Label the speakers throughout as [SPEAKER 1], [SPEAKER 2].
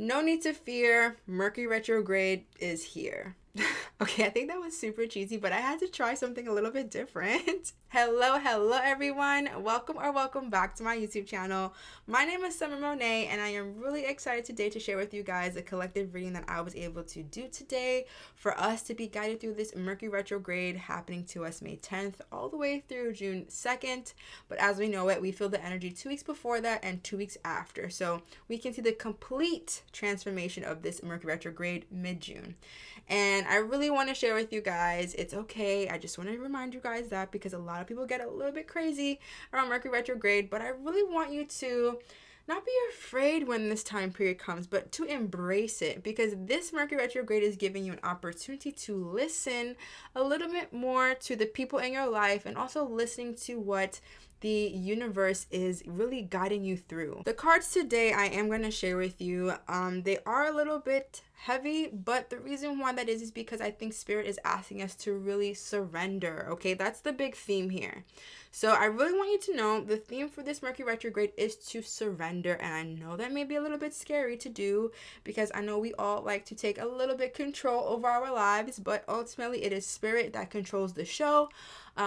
[SPEAKER 1] No need to fear, Mercury retrograde is here. Okay, I think that was super cheesy, but I had to try something a little bit different. Hello everyone. Welcome back to my YouTube channel. My name is Summer Monae, and I am really excited today to share with you guys a collective reading that I was able to do today for us to be guided through this Mercury retrograde happening to us May 10th all the way through June 2nd. But as we know it, we feel the energy 2 weeks before that and 2 weeks after. So we can see the complete transformation of this Mercury retrograde mid-June. And I really want to share with you guys, it's okay. I just want to remind you guys that because a lot of people get a little bit crazy around Mercury retrograde, but I really want you to not be afraid when this time period comes, but to embrace it, because this Mercury retrograde is giving you an opportunity to listen a little bit more to the people in your life and also listening to what the universe is really guiding you through. The cards today I am going to share with you, they are a little bit heavy, but the reason why that is because I think Spirit is asking us to really surrender. Okay, that's the big theme here. So I really want you to know the theme for this Mercury retrograde is to surrender, and I know that may be a little bit scary to do because I know we all like to take a little bit control over our lives, but ultimately it is Spirit that controls the show.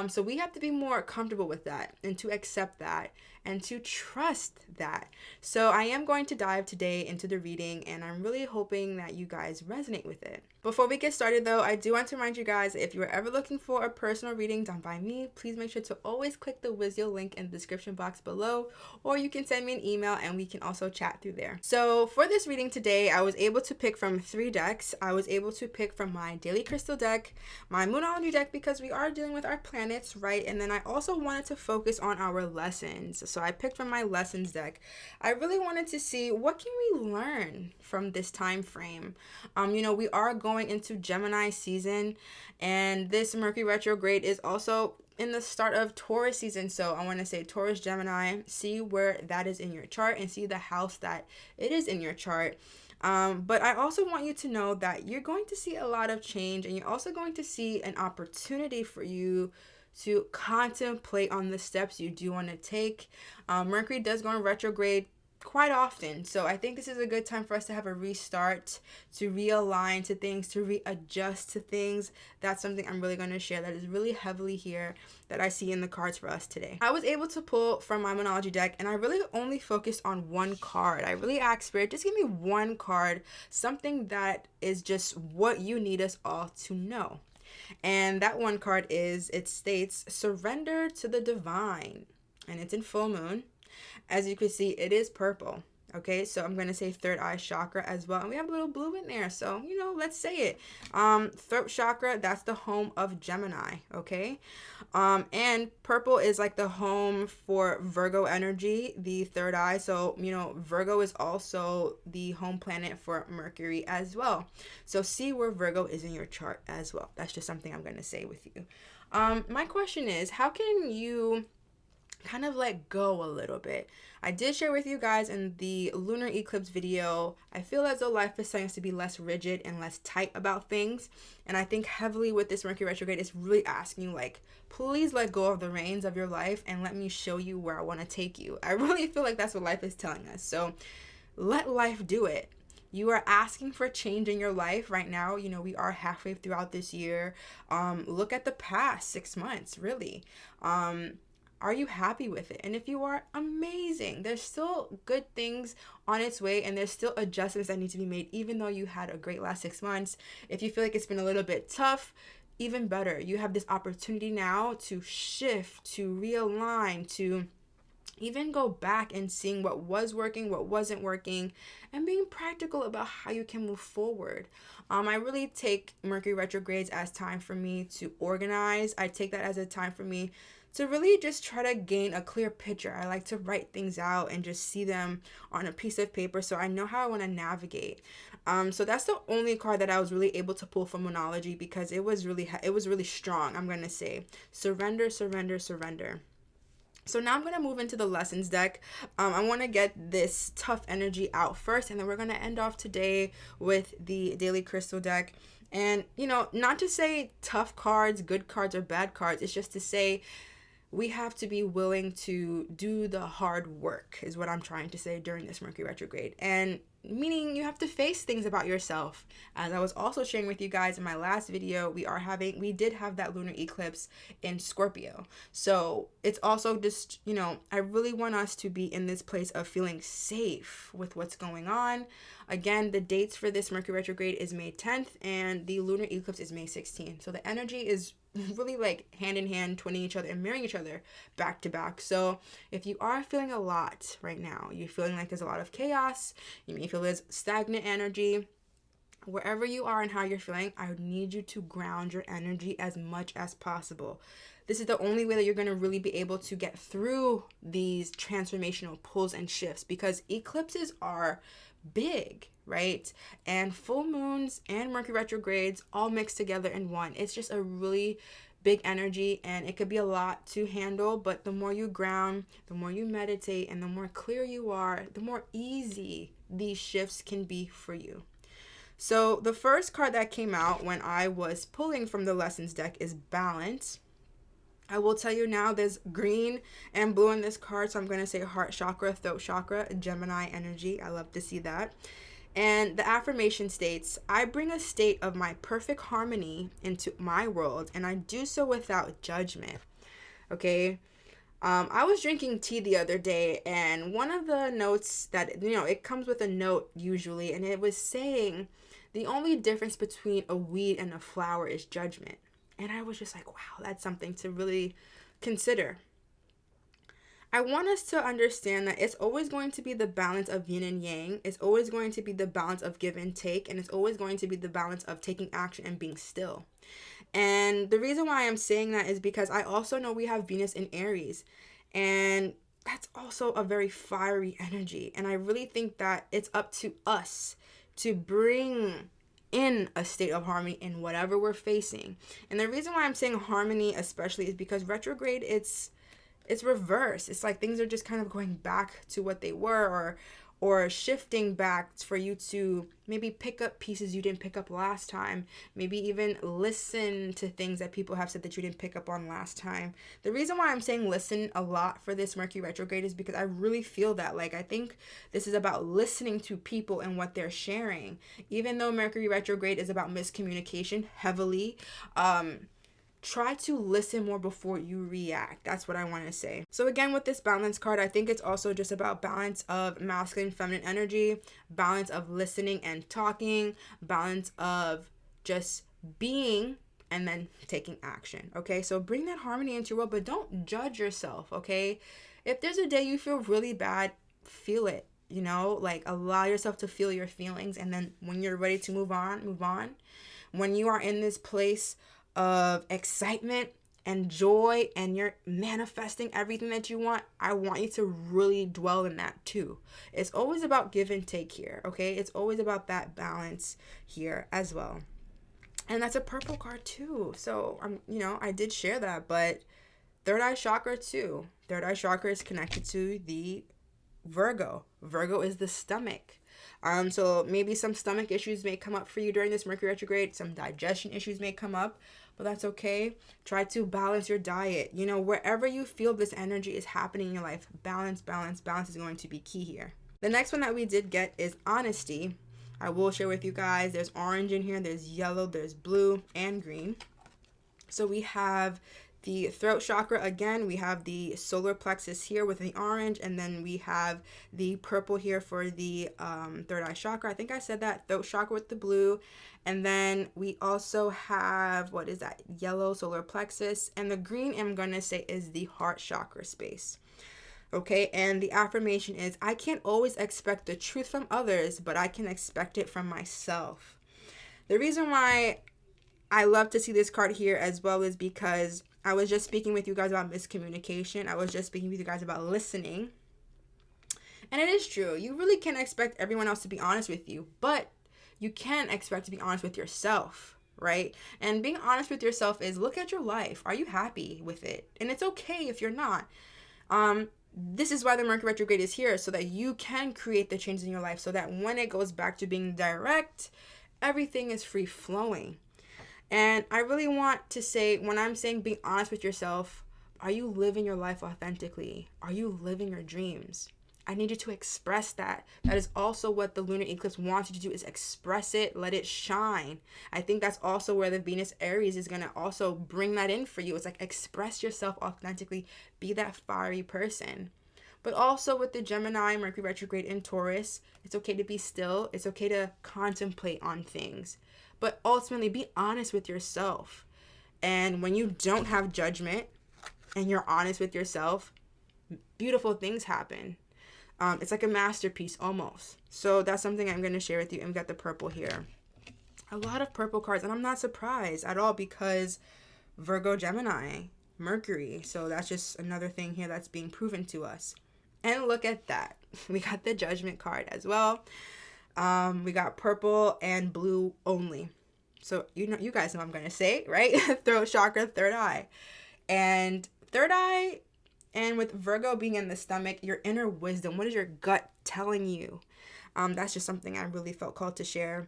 [SPEAKER 1] So we have to be more comfortable with that and to accept that and to trust that. So I am going to dive today into the reading, and I'm really hoping that you guys resonate with it. Before we get started though, I do want to remind you guys, if you're ever looking for a personal reading done by me, please make sure to always click the Wizio link in the description box below, or you can send me an email and we can also chat through there. So for this reading today, I was able to pick from 3 decks. I was able to pick from my Daily Crystal deck, my Moonology deck, because we are dealing with our planets, right? And then I also wanted to focus on our lessons. So I picked from my lessons deck. I really wanted to see what can we learn from this time frame. We are going into Gemini season, and this Mercury retrograde is also in the start of Taurus season. So I want to say Taurus, Gemini, see where that is in your chart and see the house that it is in your chart. But I also want you to know that you're going to see a lot of change, and you're also going to see an opportunity for you to contemplate on the steps you do want to take. Mercury does go in retrograde quite often, so I think this is a good time for us to have a restart, to realign to things, to readjust to things. That's something I'm really going to share that is really heavily here that I see in the cards for us today. I was able to pull from my Moonology deck, and I really only focused on one card. I really asked Spirit, just give me one card, something that is just what you need us all to know. And that one card it states, surrender to the divine, and it's in full moon. As you can see, it is purple. Okay, so I'm going to say third eye chakra as well. And we have a little blue in there. So, let's say it. Throat chakra, that's the home of Gemini. Okay. And purple is like the home for Virgo energy, the third eye. So, Virgo is also the home planet for Mercury as well. So see where Virgo is in your chart as well. That's just something I'm going to say with you. My question is, how can you kind of let go a little bit? I did share with you guys in the lunar eclipse video, I feel as though life is starting to be less rigid and less tight about things. And I think heavily with this Mercury retrograde, it's really asking you, please let go of the reins of your life and let me show you where I want to take you. I really feel like that's what life is telling us. So let life do it. You are asking for change in your life right now. We are halfway throughout this year. Look at the past 6 months, really. Are you happy with it? And if you are, amazing. There's still good things on its way, and there's still adjustments that need to be made, even though you had a great last 6 months. If you feel like it's been a little bit tough, even better. You have this opportunity now to shift, to realign, to even go back and seeing what was working, what wasn't working, and being practical about how you can move forward. I really take Mercury retrogrades as time for me to organize. I take that as a time for me to really just try to gain a clear picture. I like to write things out and just see them on a piece of paper so I know how I want to navigate. So that's the only card that I was really able to pull from Moonology because it was really strong. I'm going to say surrender, surrender, surrender. So now I'm going to move into the lessons deck. I want to get this tough energy out first, and then we're going to end off today with the Daily Crystal deck. And, not to say tough cards, good cards, or bad cards. It's just to say we have to be willing to do the hard work is what I'm trying to say during this Mercury retrograde. And meaning you have to face things about yourself. As I was also sharing with you guys in my last video, we did have that lunar eclipse in Scorpio. So it's also just, I really want us to be in this place of feeling safe with what's going on. Again, the dates for this Mercury retrograde is May 10th and the lunar eclipse is May 16th. So the energy is really like hand in hand, twinning each other and mirroring each other back to back. So if you are feeling a lot right now, you're feeling like there's a lot of chaos, you may feel there's stagnant energy, wherever you are and how you're feeling, I would need you to ground your energy as much as possible. This is the only way that you're going to really be able to get through these transformational pulls and shifts, because eclipses are big, right? And full moons and Mercury retrogrades all mixed together in one. It's just a really big energy, and it could be a lot to handle, but the more you ground, the more you meditate, and the more clear you are, the more easy these shifts can be for you. So the first card that came out when I was pulling from the lessons deck is Balance. I will tell you now, there's green and blue in this card, so I'm going to say heart chakra, throat chakra, Gemini energy. I love to see that. And the affirmation states, I bring a state of my perfect harmony into my world, and I do so without judgment. Okay. I was drinking tea the other day, and one of the notes that, it comes with a note usually, and it was saying the only difference between a weed and a flower is judgment. And I was just like, wow, that's something to really consider. I want us to understand that it's always going to be the balance of yin and yang. It's always going to be the balance of give and take. And it's always going to be the balance of taking action and being still. And the reason why I'm saying that is because I also know we have Venus in Aries. And that's also a very fiery energy. And I really think that it's up to us to bring in a state of harmony in whatever we're facing. And the reason why I'm saying harmony especially is because retrograde, it's reverse. It's like things are just kind of going back to what they were, or shifting back for you to maybe pick up pieces you didn't pick up last time. Maybe even listen to things that people have said that you didn't pick up on last time. The reason why I'm saying listen a lot for this Mercury retrograde is because I really feel that. Like, I think this is about listening to people and what they're sharing. Even though Mercury retrograde is about miscommunication heavily, try to listen more before you react. That's what I want to say. So again, with this balance card, I think it's also just about balance of masculine, feminine energy, balance of listening and talking, balance of just being and then taking action. Okay, so bring that harmony into your world, but don't judge yourself. Okay, if there's a day you feel really bad, feel it. Like, allow yourself to feel your feelings, and then when you're ready to move on, move on. When you are in this place of excitement and joy and you're manifesting everything that you want, I want you to really dwell in that too. It's always about give and take here, okay? It's always about that balance here as well. And that's a purple card too. So I did share that, but third eye chakra too. Third eye chakra is connected to the Virgo. Virgo is the stomach. So maybe some stomach issues may come up for you during this Mercury retrograde. Some digestion issues may come up, but that's okay. Try to balance your diet. Wherever you feel this energy is happening in your life, balance is going to be key here. The next one that we did get is honesty. I will share with you guys. There's orange in here, there's yellow, there's blue, and green. So we have the throat chakra. Again, we have the solar plexus here with the orange, and then we have the purple here for the third eye chakra. I think I said that, throat chakra with the blue. And then we also have, what is that? Yellow solar plexus. And the green, I'm going to say, is the heart chakra space. Okay, and the affirmation is, I can't always expect the truth from others, but I can expect it from myself. The reason why I love to see this card here as well is because I was just speaking with you guys about miscommunication. I was just speaking with you guys about listening. And it is true. You really can't expect everyone else to be honest with you, but you can expect to be honest with yourself, right? And being honest with yourself is, look at your life. Are you happy with it? And it's okay if you're not. This is why the Mercury retrograde is here, so that you can create the changes in your life, so that when it goes back to being direct, everything is free flowing. And I really want to say, when I'm saying being honest with yourself, are you living your life authentically? Are you living your dreams? I need you to express that. That is also what the lunar eclipse wants you to do, is express it, let it shine. I think that's also where the Venus Aries is going to also bring that in for you. It's like, express yourself authentically, be that fiery person. But also with the Gemini, Mercury retrograde in Taurus, it's okay to be still. It's okay to contemplate on things. But ultimately, be honest with yourself. And when you don't have judgment and you're honest with yourself, beautiful things happen. It's like a masterpiece almost. So that's something I'm going to share with you. And we got the purple here. A lot of purple cards. And I'm not surprised at all, because Virgo, Gemini, Mercury. So that's just another thing here that's being proven to us. And look at that. We got the Judgment card as well. We got purple and blue only. So you guys know what I'm going to say, right? Throat chakra, third eye. And third eye, and with Virgo being in the stomach, your inner wisdom, what is your gut telling you? That's just something I really felt called to share.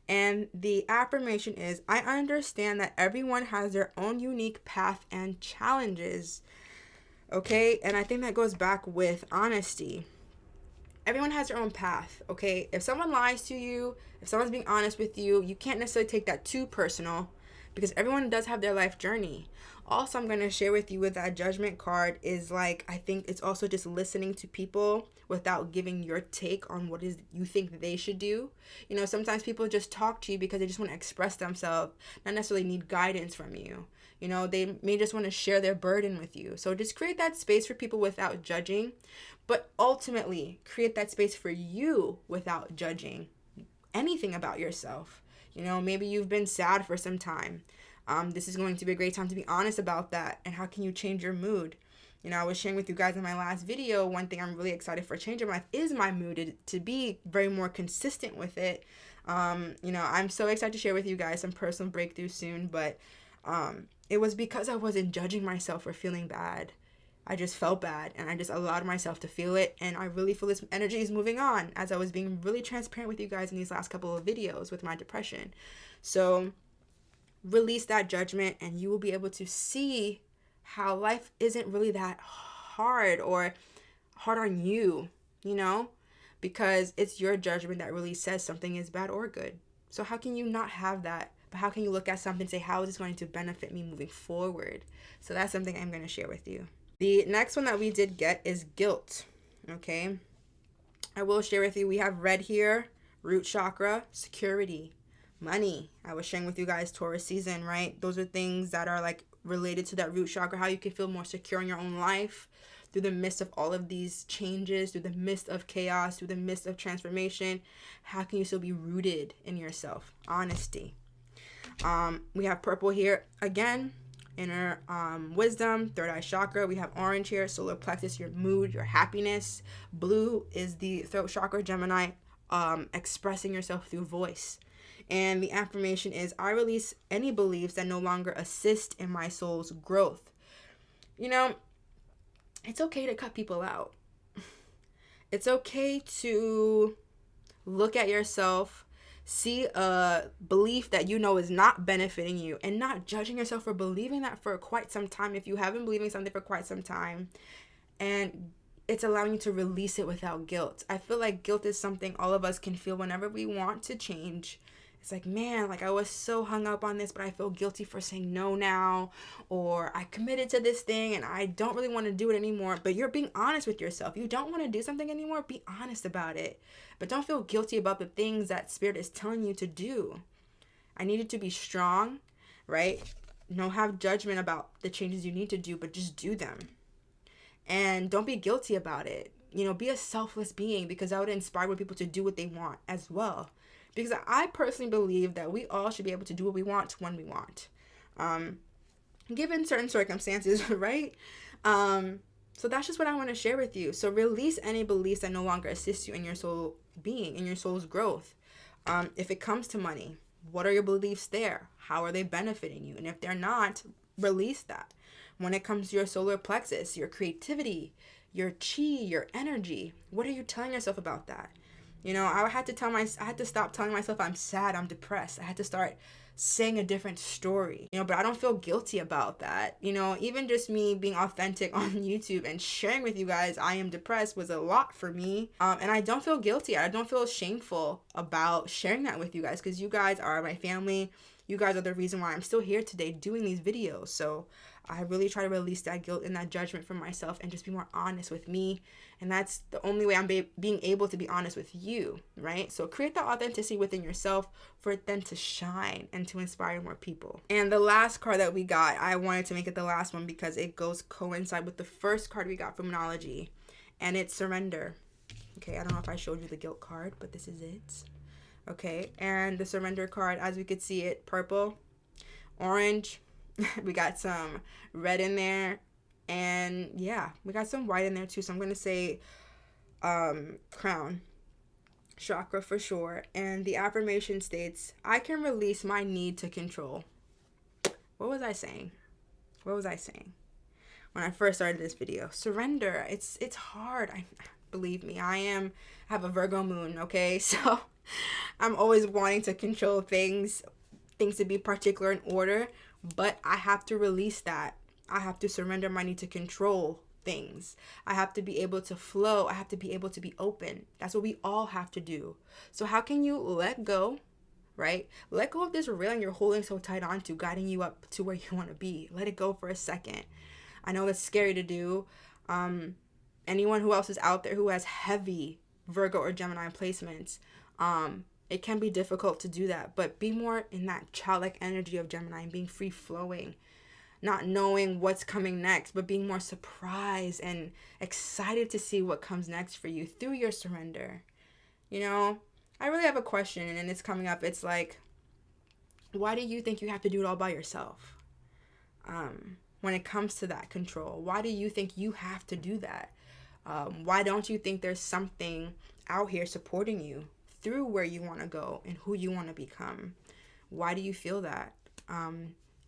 [SPEAKER 1] And the affirmation is, I understand that everyone has their own unique path and challenges. Okay? And I think that goes back with honesty. Everyone has their own path, okay? If someone lies to you, if someone's being honest with you, you can't necessarily take that too personal, because everyone does have their life journey. Also, I'm going to share with you with that Judgment card is like, I think it's also just listening to people without giving your take on what is you think they should do. You know, sometimes people just talk to you because they just want to express themselves, not necessarily need guidance from you. You know, they may just want to share their burden with you. So just create that space for people without judging, but ultimately create that space for you without judging anything about yourself. You know, maybe you've been sad for some time. This is going to be a great time to be honest about that. And how can you change your mood? You know, I was sharing with you guys in my last video, one thing I'm really excited for change in my life is my mood, to be very more consistent with it. You know, I'm so excited to share with you guys some personal breakthroughs soon, but it was because I wasn't judging myself for feeling bad. I just felt bad, and I just allowed myself to feel it, and I really feel this energy is moving on, as I was being really transparent with you guys in these last couple of videos with my depression. So release that judgment, and you will be able to see how life isn't really that hard or hard on you, you know, because it's your judgment that really says something is bad or good. So how can you not have that? But how can you look at something and say, how is this going to benefit me moving forward? So that's something I'm going to share with you. The next one that we did get is guilt. Okay. I will share with you, we have red here, root chakra, security, money. I was sharing with you guys Taurus season, right? Those are things that are like related to that root chakra, how you can feel more secure in your own life through the midst of all of these changes, through the midst of chaos, through the midst of transformation. How can you still be rooted in yourself? Honesty. We have purple here again, inner wisdom, third eye chakra. We have orange here, solar plexus, your mood, your happiness. Blue is the throat chakra, Gemini, expressing yourself through voice. And the affirmation is, I release any beliefs that no longer assist in my soul's growth. You know, it's okay to cut people out. It's okay to look at yourself, see a belief that you know is not benefiting you, and not judging yourself for believing that for quite some time. If you have been believing something for quite some time, and it's allowing you to release it without guilt. I feel like guilt is something all of us can feel whenever we want to change. It's like, man, like I was so hung up on this, but I feel guilty for saying no now, or I committed to this thing and I don't really want to do it anymore. But you're being honest with yourself. You don't want to do something anymore, be honest about it. But don't feel guilty about the things that Spirit is telling you to do. I need you to be strong, right? Don't have judgment about the changes you need to do, but just do them. And don't be guilty about it. You know, be a selfless being, because that would inspire people to do what they want as well. Because I personally believe that we all should be able to do what we want when we want, given certain circumstances, right? So that's just what I want to share with you. So release any beliefs that no longer assist you in your soul being, in your soul's growth. If it comes to money, what are your beliefs there? How are they benefiting you? And if they're not, release that. When it comes to your solar plexus, your creativity, your chi, your energy, what are you telling yourself about that? You know, I had to stop telling myself I'm sad, I'm depressed. I had to start saying a different story, but I don't feel guilty about that. Even just me being authentic on YouTube and sharing with you guys I am depressed was a lot for me. And I don't feel guilty. I don't feel shameful about sharing that with you guys, because you guys are my family. You guys are the reason why I'm still here today doing these videos. So I really try to release that guilt and that judgment from myself and just be more honest with me. And that's the only way I'm being able to be honest with you, right? So create that authenticity within yourself for it then to shine and to inspire more people. And the last card that we got, I wanted to make it the last one because it goes coincide with the first card we got from Monology, and it's surrender. Okay, I don't know if I showed you the guilt card, but this is it. Okay, and the surrender card, as we could see it, purple, orange, we got some red in there, and yeah, we got some white in there too. So I'm going to say crown chakra for sure. And the affirmation states, I can release my need to control. What was I saying? When I first started this video? Surrender. It's hard. Believe me, I have a Virgo moon, okay? So I'm always wanting to control things to be particular in order, but I have to release that. I have to surrender my need to control things. I have to be able to flow. I have to be able to be open. That's what we all have to do. So how can you let go, right? Let go of this railing you're holding so tight onto, guiding you up to where you want to be. Let it go for a second. I know it's scary to do. Anyone who else is out there who has heavy Virgo or Gemini placements, it can be difficult to do that, but be more in that childlike energy of Gemini and being free flowing, not knowing what's coming next, but being more surprised and excited to see what comes next for you through your surrender. I really have a question, and it's coming up. It's like, why do you think you have to do it all by yourself? When it comes to that control, why do you think you have to do that? Why don't you think there's something out here supporting you through where you want to go and who you want to become? Why do you feel that?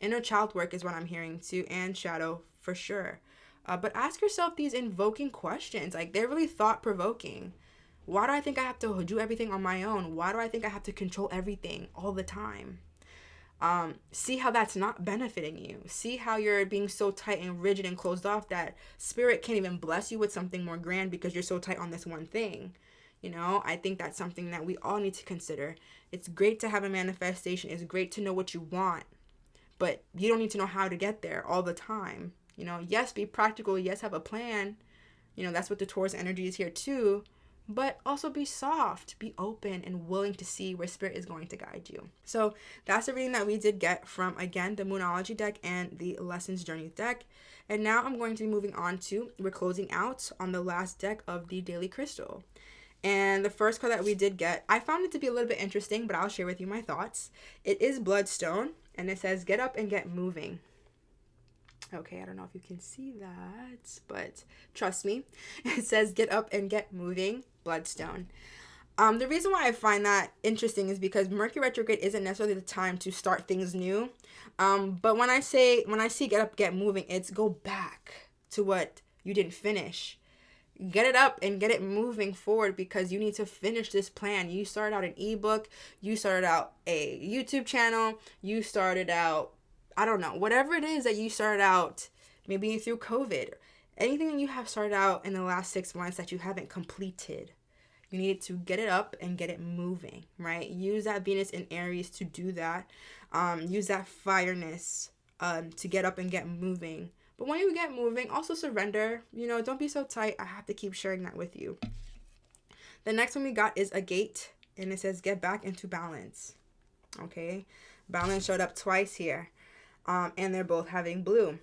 [SPEAKER 1] Inner child work is what I'm hearing too, and shadow for sure. But ask yourself these invoking questions. Like, they're really thought-provoking. Why do I think I have to do everything on my own? Why do I think I have to control everything all the time? See how that's not benefiting you. See how you're being so tight and rigid and closed off that spirit can't even bless you with something more grand because you're so tight on this one thing. I think that's something that we all need to consider. It's great to have a manifestation. It's great to know what you want, but you don't need to know how to get there all the time. Yes, be practical. Yes, have a plan. That's what the Taurus energy is here too. But also be soft, be open, and willing to see where spirit is going to guide you. So that's the reading that we did get from, again, the Moonology deck and the Lessons Journey deck. And now I'm going to be moving on to, we're closing out on the last deck of the Daily Crystal. And the first card that we did get, I found it to be a little bit interesting, but I'll share with you my thoughts. It is Bloodstone, and it says, get up and get moving. Okay, I don't know if you can see that, but trust me, it says get up and get moving, Bloodstone. The reason why I find that interesting is because Mercury retrograde isn't necessarily the time to start things new. But when I see get up, get moving, it's go back to what you didn't finish. Get it up and get it moving forward, because you need to finish this plan. You started out an ebook, you started out a YouTube channel, you started out, I don't know, whatever it is that you started out, maybe through COVID, anything that you have started out in the last 6 months that you haven't completed, you need to get it up and get it moving, right? Use that Venus in Aries to do that. Use that fireness to get up and get moving. But when you get moving, also surrender. Don't be so tight. I have to keep sharing that with you. The next one we got is a gate, and it says get back into balance. Okay, balance showed up twice here. And they're both having blue.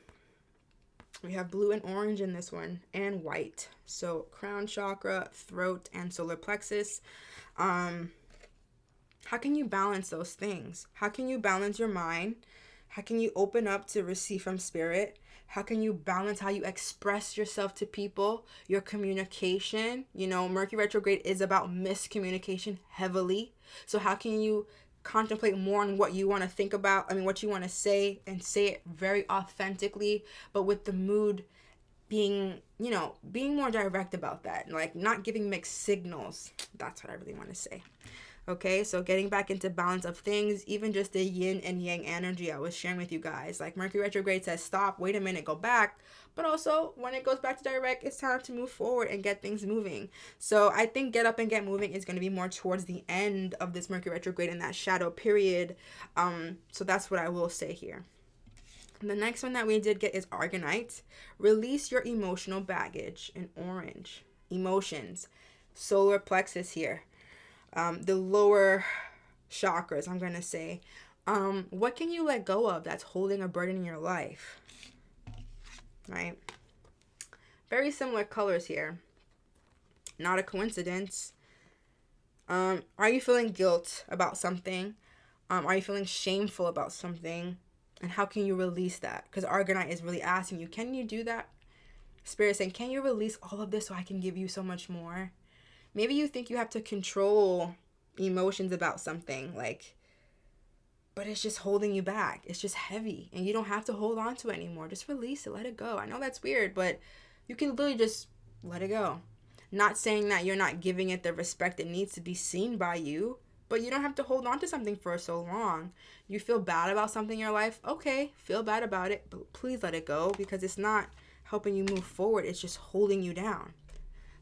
[SPEAKER 1] We have blue and orange in this one, and white. So crown chakra, throat, and solar plexus. How can you balance those things? How can you balance your mind? How can you open up to receive from spirit? How can you balance how you express yourself to people, your communication? Mercury retrograde is about miscommunication heavily. So how can you contemplate more on what you want to think about, what you want to say, and say it very authentically, but with the mood being more direct about that, like not giving mixed signals. That's what I really want to say. Okay, so getting back into balance of things, even just the yin and yang energy I was sharing with you guys. Like Mercury retrograde says stop, wait a minute, go back. But also when it goes back to direct, it's time to move forward and get things moving. So I think get up and get moving is going to be more towards the end of this Mercury retrograde in that shadow period. So that's what I will say here. The next one that we did get is Argonite. Release your emotional baggage in orange. Emotions. Solar plexus here. The lower chakras, I'm going to say. What can you let go of that's holding a burden in your life? Right? Very similar colors here. Not a coincidence. Are you feeling guilt about something? Are you feeling shameful about something? And how can you release that? Because Argonite is really asking you, can you do that? Spirit saying, can you release all of this so I can give you so much more? Maybe you think you have to control emotions about something, like, but it's just holding you back. It's just heavy and you don't have to hold on to it anymore. Just release it. Let it go. I know that's weird, but you can literally just let it go. Not saying that you're not giving it the respect it needs to be seen by you, but you don't have to hold on to something for so long. You feel bad about something in your life? Okay, feel bad about it, but please let it go because it's not helping you move forward. It's just holding you down.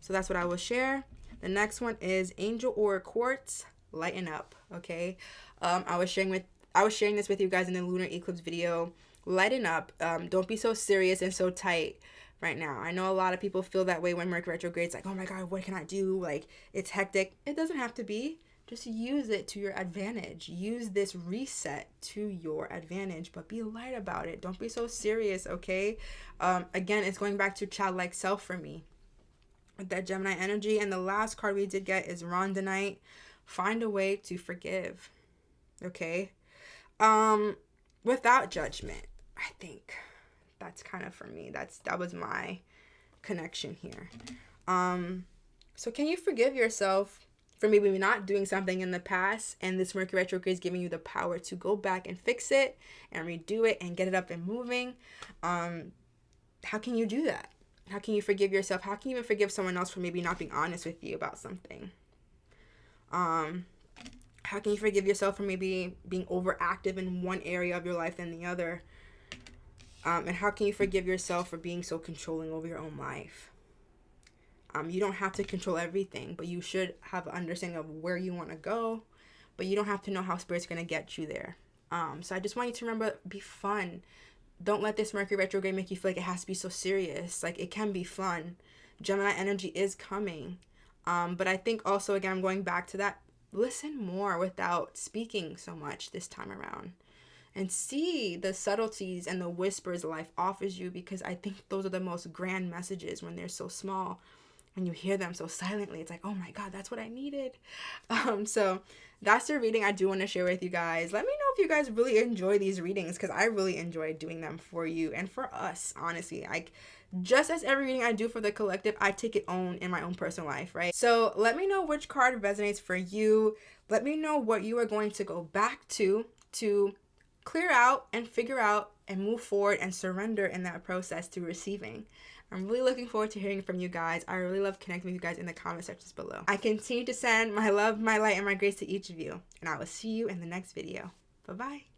[SPEAKER 1] So that's what I will share. The next one is Angel Aura Quartz. Lighten up, okay? I was sharing this with you guys in the lunar eclipse video. Lighten up. Don't be so serious and so tight right now. I know a lot of people feel that way when Mercury retrograde. It's like, oh my God, what can I do? Like, it's hectic. It doesn't have to be. Just use it to your advantage. Use this reset to your advantage, but be light about it. Don't be so serious, okay? Again, it's going back to childlike self for me with that Gemini energy. And the last card we did get is Rondonite. Find a way to forgive, okay? Without judgment. I think that's kind of for me. That was my connection here. So can you forgive yourself for maybe not doing something in the past, and this Mercury retrograde is giving you the power to go back and fix it and redo it and get it up and moving? How can you do that? How can you forgive yourself? How can you even forgive someone else for maybe not being honest with you about something? How can you forgive yourself for maybe being overactive in one area of your life than the other? And how can you forgive yourself for being so controlling over your own life? You don't have to control everything, but you should have an understanding of where you want to go, but you don't have to know how Spirit's going to get you there. So I just want you to remember, be fun. Don't let this Mercury retrograde make you feel like it has to be so serious. Like, it can be fun. Gemini energy is coming. But I think also, again, I'm going back to that. Listen more without speaking so much this time around. And see the subtleties and the whispers life offers you, because I think those are the most grand messages when they're so small. When you hear them so silently, it's like, oh my God, that's what I needed. So that's the reading I do want to share with you guys. Let me know if you guys really enjoy these readings, because I really enjoy doing them for you and for us, honestly. Like, just as every reading I do for the collective, I take it on in my own personal life, right? So let me know which card resonates for you. Let me know what you are going to go back to clear out and figure out and move forward and surrender in that process to receiving. I'm really looking forward to hearing from you guys. I really love connecting with you guys in the comment sections below. I continue to send my love, my light, and my grace to each of you. And I will see you in the next video. Bye-bye.